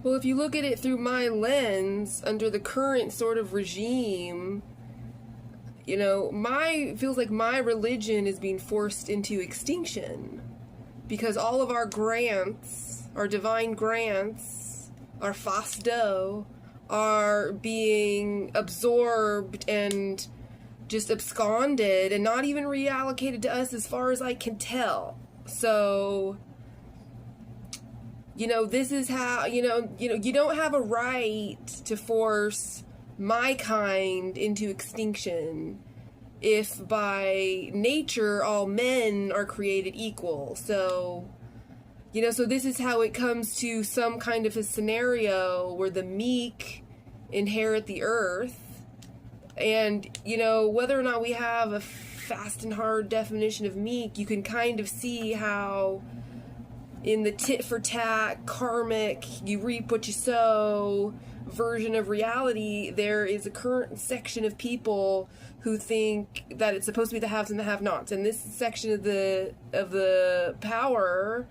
Well, if you look at it through my lens, under the current sort of regime, you know, feels like my religion is being forced into extinction. Because all of our grants, our divine grants, our fasdo, are being absorbed and just absconded and not even reallocated to us as far as I can tell. So, you know, this is how, you don't have a right to force my kind into extinction if by nature all men are created equal. So, you know, so this is how it comes to some kind of a scenario where the meek inherit the earth. And, you know, whether or not we have a fast and hard definition of meek, you can kind of see how in the tit-for-tat, karmic, you reap what you sow version of reality, there is a current section of people who think that it's supposed to be the haves and the have-nots. And this section of the power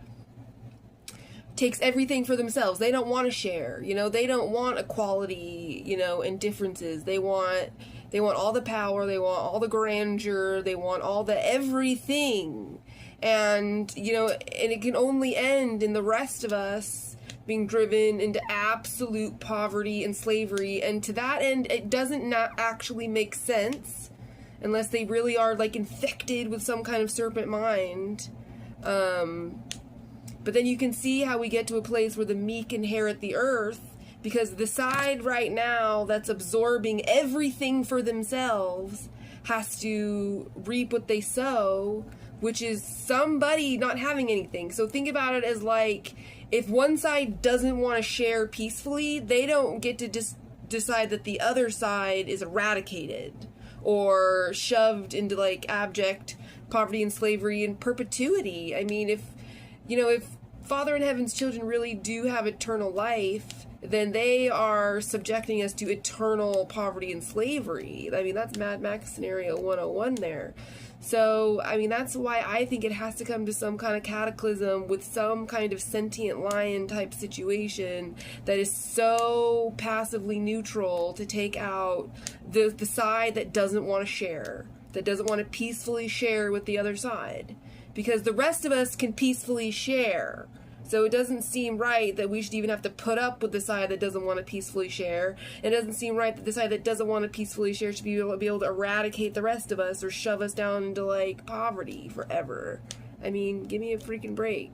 takes everything for themselves. They don't want to share. You know, they don't want equality, you know, and differences. They want all the power, they want all the grandeur, they want all the everything. And, you know, and it can only end in the rest of us being driven into absolute poverty and slavery. And to that end, it doesn't not actually make sense unless they really are, like, infected with some kind of serpent mind. But then you can see how we get to a place where the meek inherit the earth, because the side right now that's absorbing everything for themselves has to reap what they sow, which is somebody not having anything. So think about it as like, if one side doesn't want to share peacefully, they don't get to just decide that the other side is eradicated or shoved into like abject poverty and slavery and perpetuity. I mean, if Father in Heaven's children really do have eternal life, then they are subjecting us to eternal poverty and slavery. I mean, that's Mad Max scenario 101 there. So, I mean, that's why I think it has to come to some kind of cataclysm with some kind of sentient lion type situation that is so passively neutral to take out the side that doesn't want to share, that doesn't want to peacefully share with the other side. Because the rest of us can peacefully share. So it doesn't seem right that we should even have to put up with the side that doesn't want to peacefully share. It doesn't seem right that the side that doesn't want to peacefully share should be able to eradicate the rest of us or shove us down into, like, poverty forever. I mean, give me a freaking break.